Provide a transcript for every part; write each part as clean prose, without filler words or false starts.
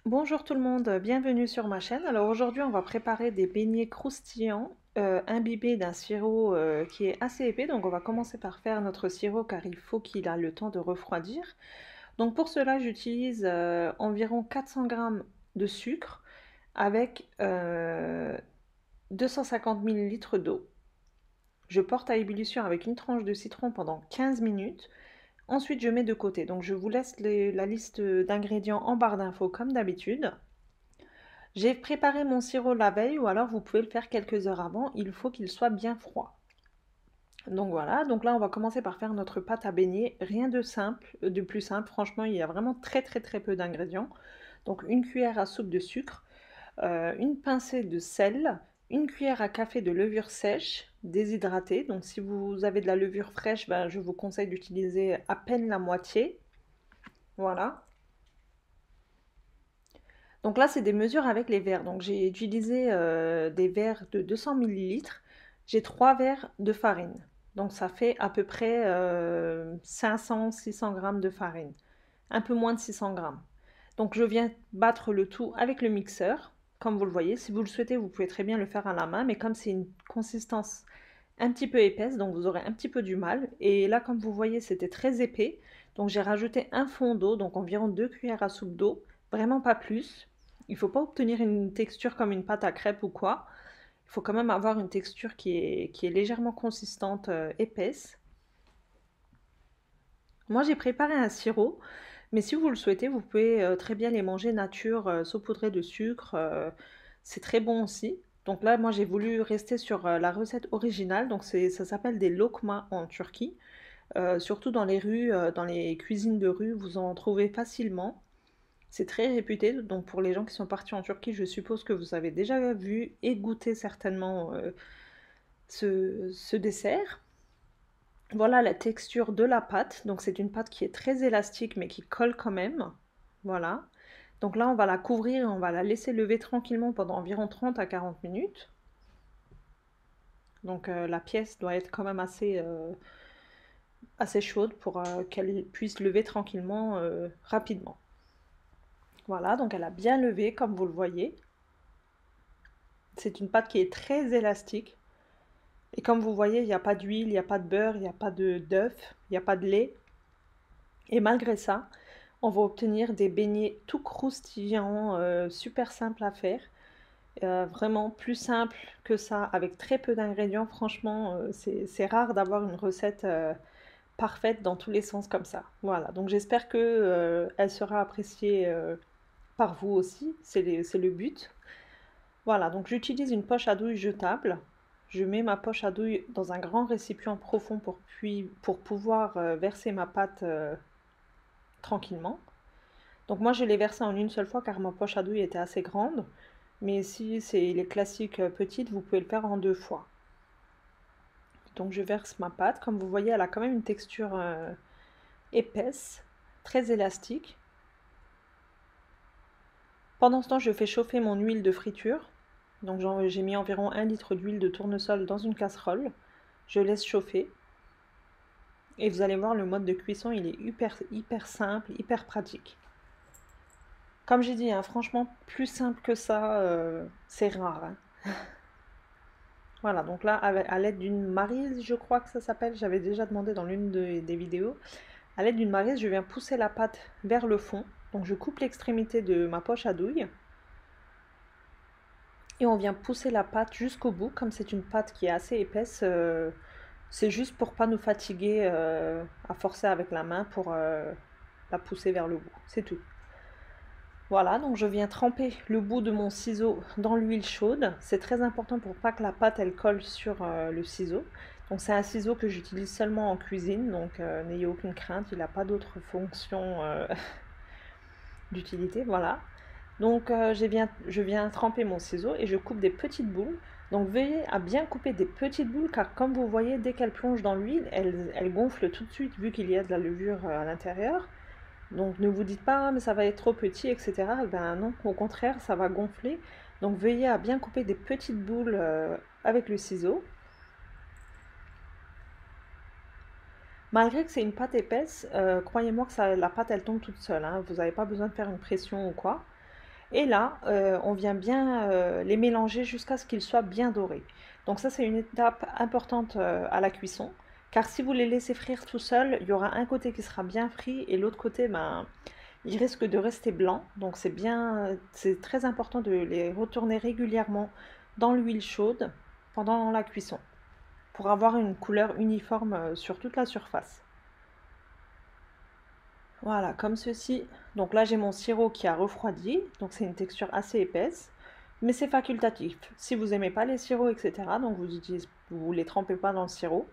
Bonjour tout le monde, bienvenue sur ma chaîne. Alors aujourd'hui on va préparer des beignets croustillants imbibés d'un sirop qui est assez épais. Donc on va commencer par faire notre sirop car il faut qu'il ait le temps de refroidir. Donc pour cela j'utilise environ 400 g de sucre avec 250 ml d'eau. Je porte à ébullition avec une tranche de citron pendant 15 minutes. Ensuite je mets de côté. Donc je vous laisse la liste d'ingrédients en barre d'infos comme d'habitude. J'ai préparé mon sirop la veille ou alors vous pouvez le faire quelques heures avant, il faut qu'il soit bien froid. Donc voilà, donc là on va commencer par faire notre pâte à beignets, rien de simple, de plus simple, franchement il y a vraiment très peu d'ingrédients. Donc une cuillère à soupe de sucre, une pincée de sel, une cuillère à café de levure sèche, déshydratée. Donc si vous avez de la levure fraîche, ben, je vous conseille d'utiliser à peine la moitié. Voilà. Donc là, c'est des mesures avec les verres. Donc j'ai utilisé des verres de 200 millilitres. J'ai 3 verres de farine. Donc ça fait à peu près 500-600 grammes de farine. Un peu moins de 600 grammes. Donc je viens battre le tout avec le mixeur. Comme vous le voyez, si vous le souhaitez, vous pouvez très bien le faire à la main. Mais comme c'est une consistance un petit peu épaisse, donc vous aurez un petit peu du mal. Et là, comme vous voyez, c'était très épais. Donc j'ai rajouté un fond d'eau, donc environ 2 cuillères à soupe d'eau. Vraiment pas plus. Il ne faut pas obtenir une texture comme une pâte à crêpes ou quoi. Il faut quand même avoir une texture qui est légèrement consistante, épaisse. Moi, j'ai préparé un sirop, mais si vous le souhaitez, vous pouvez très bien les manger nature, saupoudrés de sucre. C'est très bon aussi. Donc là, moi, j'ai voulu rester sur la recette originale. Donc ça s'appelle des lokma en Turquie. Surtout dans les rues, dans les cuisines de rue, vous en trouvez facilement. C'est très réputé, donc pour les gens qui sont partis en Turquie, je suppose que vous avez déjà vu et goûté certainement ce dessert. Voilà la texture de la pâte, donc c'est une pâte qui est très élastique mais qui colle quand même. Voilà. Donc là, on va la couvrir et on va la laisser lever tranquillement pendant environ 30 à 40 minutes. Donc la pièce doit être quand même assez chaude pour qu'elle puisse lever tranquillement rapidement. Voilà, donc elle a bien levé comme vous le voyez. C'est une pâte qui est très élastique. Et comme vous voyez, il n'y a pas d'huile, il n'y a pas de beurre, il n'y a pas d'œuf, il n'y a pas de lait. Et malgré ça, on va obtenir des beignets tout croustillants, super simples à faire. Vraiment plus simple que ça, avec très peu d'ingrédients. Franchement, c'est rare d'avoir une recette parfaite dans tous les sens comme ça. Voilà, donc j'espère que elle sera appréciée par vous aussi, c'est le but. Voilà, donc j'utilise une poche à douille jetable. Je mets ma poche à douille dans un grand récipient profond pour pouvoir verser ma pâte tranquillement. Donc moi je l'ai versée en une seule fois car ma poche à douille était assez grande. Mais si c'est les classiques petites, vous pouvez le faire en deux fois. Donc je verse ma pâte. Comme vous voyez, elle a quand même une texture épaisse, très élastique. Pendant ce temps, je fais chauffer mon huile de friture. Donc j'ai mis environ 1 litre d'huile de tournesol dans une casserole. Je laisse chauffer. Et vous allez voir, le mode de cuisson, il est hyper simple, hyper pratique. Comme j'ai dit, hein, franchement, plus simple que ça, c'est rare, hein. Voilà, donc là, à l'aide d'une maryse, je crois que ça s'appelle, j'avais déjà demandé dans l'une des vidéos, à l'aide d'une maryse, je viens pousser la pâte vers le fond. Donc je coupe l'extrémité de ma poche à douille et on vient pousser la pâte jusqu'au bout. Comme c'est une pâte qui est assez épaisse, c'est juste pour pas nous fatiguer à forcer avec la main pour la pousser vers le bout. C'est tout. Voilà, donc je viens tremper le bout de mon ciseau dans l'huile chaude. C'est très important pour pas que la pâte elle colle sur le ciseau. Donc c'est un ciseau que j'utilise seulement en cuisine, donc n'ayez aucune crainte, il n'a pas d'autre fonction d'utilité. Voilà. Donc je viens tremper mon ciseau et je coupe des petites boules. Donc veillez à bien couper des petites boules car comme vous voyez, dès qu'elle plonge dans l'huile, elle gonfle tout de suite vu qu'il y a de la levure à l'intérieur. Donc ne vous dites pas ah, mais ça va être trop petit, etc. Ben non, au contraire, ça va gonfler. Donc veillez à bien couper des petites boules avec le ciseau. Malgré que c'est une pâte épaisse, croyez-moi que la pâte elle tombe toute seule, hein. Vous n'avez pas besoin de faire une pression ou quoi. Et là, on vient bien les mélanger jusqu'à ce qu'ils soient bien dorés. Donc ça, c'est une étape importante à la cuisson, car si vous les laissez frire tout seuls, il y aura un côté qui sera bien frit et l'autre côté, ben, il risque de rester blanc. Donc c'est très important de les retourner régulièrement dans l'huile chaude pendant la cuisson, pour avoir une couleur uniforme sur toute la surface. Voilà, comme ceci. Donc là, j'ai mon sirop qui a refroidi, donc c'est une texture assez épaisse, mais c'est facultatif. Si vous n'aimez pas les sirops, etc., donc vous les trempez pas dans le sirop.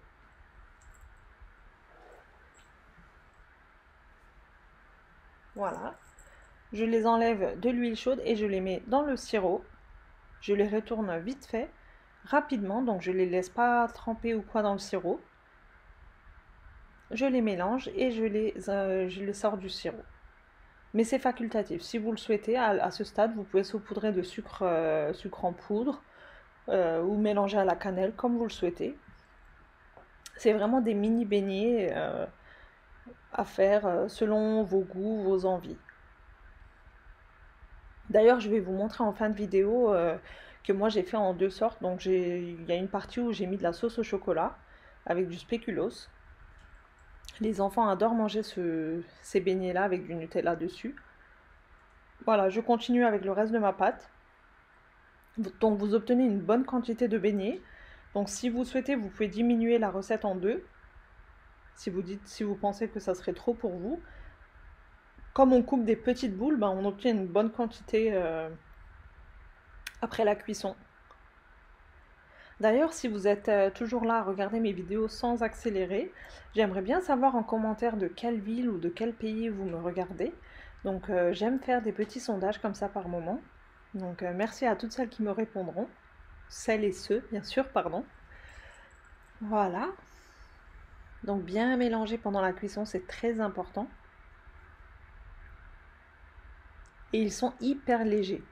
Voilà. Je les enlève de l'huile chaude et je les mets dans le sirop. Je les retourne vite fait, rapidement, donc je les laisse pas tremper ou quoi dans le sirop. Je les mélange et je les sors du sirop. Mais c'est facultatif. Si vous le souhaitez, à ce stade, vous pouvez saupoudrer de sucre en poudre ou mélanger à la cannelle, comme vous le souhaitez. C'est vraiment des mini beignets à faire selon vos goûts, vos envies. D'ailleurs, je vais vous montrer en fin de vidéo que moi j'ai fait en deux sortes. Donc il y a une partie où j'ai mis de la sauce au chocolat avec du spéculoos. Les enfants adorent manger ces beignets-là avec du Nutella dessus. Voilà, je continue avec le reste de ma pâte. Donc vous obtenez une bonne quantité de beignets. Donc si vous souhaitez, vous pouvez diminuer la recette en deux. Si vous pensez que ça serait trop pour vous. Comme on coupe des petites boules, ben, on obtient une bonne quantité après la cuisson. D'ailleurs, si vous êtes toujours là à regarder mes vidéos sans accélérer, j'aimerais bien savoir en commentaire de quelle ville ou de quel pays vous me regardez. Donc j'aime faire des petits sondages comme ça par moment. Donc merci à toutes celles qui me répondront. Celles et ceux, bien sûr, pardon. Voilà. Donc bien mélanger pendant la cuisson, c'est très important. Et ils sont hyper légers.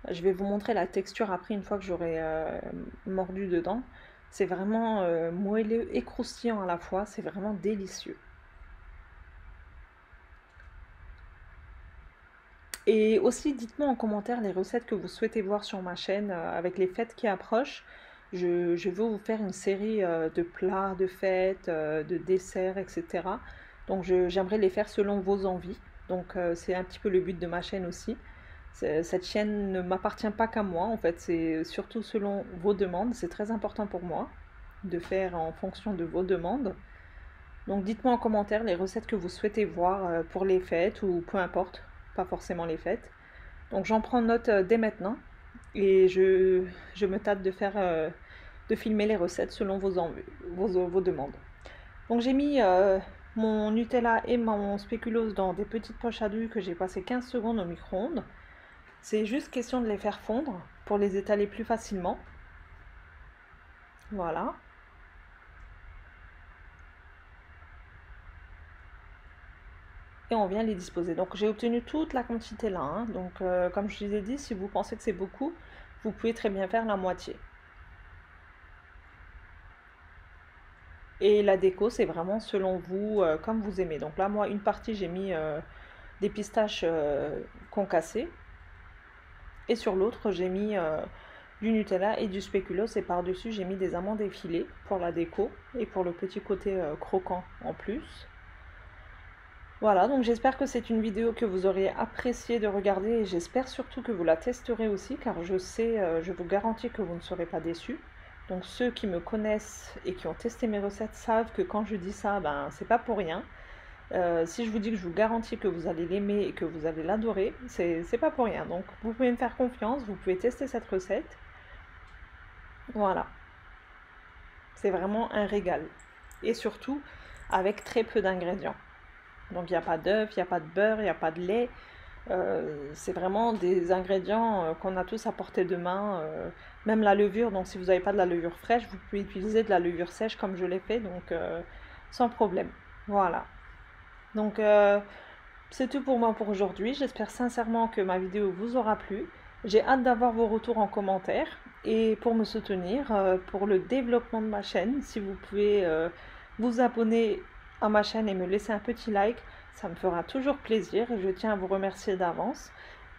Je vais vous montrer la texture après une fois que j'aurai mordu dedans. C'est vraiment moelleux et croustillant à la fois, c'est vraiment délicieux. Et aussi, dites-moi en commentaire les recettes que vous souhaitez voir sur ma chaîne avec les fêtes qui approchent. Je veux vous faire une série de plats de fêtes, de desserts, etc. Donc j'aimerais les faire selon vos envies. Donc c'est un petit peu le but de ma chaîne aussi. Cette chaîne ne m'appartient pas qu'à moi, en fait, c'est surtout selon vos demandes. C'est très important pour moi de faire en fonction de vos demandes. Donc dites-moi en commentaire les recettes que vous souhaitez voir pour les fêtes ou peu importe, pas forcément les fêtes. Donc j'en prends note dès maintenant et je me tâte de filmer les recettes selon vos demandes. Donc j'ai mis mon Nutella et mon spéculoos dans des petites poches à douille que j'ai passé 15 secondes au micro-ondes. C'est juste question de les faire fondre pour les étaler plus facilement. Voilà. Et on vient les disposer. Donc j'ai obtenu toute la quantité là. Hein. Donc comme je vous ai dit, si vous pensez que c'est beaucoup, vous pouvez très bien faire la moitié. Et la déco, c'est vraiment selon vous, comme vous aimez. Donc là, moi, une partie, j'ai mis des pistaches concassées. Et sur l'autre, j'ai mis du Nutella et du spéculoos. Et par-dessus, j'ai mis des amandes effilées pour la déco et pour le petit côté croquant en plus. Voilà, donc j'espère que c'est une vidéo que vous auriez apprécié de regarder et j'espère surtout que vous la testerez aussi car je sais, je vous garantis que vous ne serez pas déçus. Donc ceux qui me connaissent et qui ont testé mes recettes savent que quand je dis ça, ben c'est pas pour rien. Si je vous dis que je vous garantis que vous allez l'aimer et que vous allez l'adorer, c'est pas pour rien. Donc vous pouvez me faire confiance, vous pouvez tester cette recette. Voilà. C'est vraiment un régal. Et surtout avec très peu d'ingrédients. Donc il n'y a pas d'œuf, il n'y a pas de beurre, il n'y a pas de lait. C'est vraiment des ingrédients qu'on a tous à portée de main. Même la levure, donc si vous n'avez pas de la levure fraîche, vous pouvez utiliser de la levure sèche comme je l'ai fait, donc sans problème. Voilà. Donc c'est tout pour moi pour aujourd'hui. J'espère sincèrement que ma vidéo vous aura plu. J'ai hâte d'avoir vos retours en commentaire. Et pour me soutenir, pour le développement de ma chaîne, si vous pouvez vous abonner à ma chaîne et me laisser un petit like, ça me fera toujours plaisir et je tiens à vous remercier d'avance.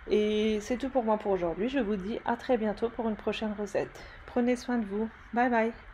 Et c'est tout pour moi pour aujourd'hui. Je vous dis à très bientôt pour une prochaine recette. Prenez soin de vous. Bye bye.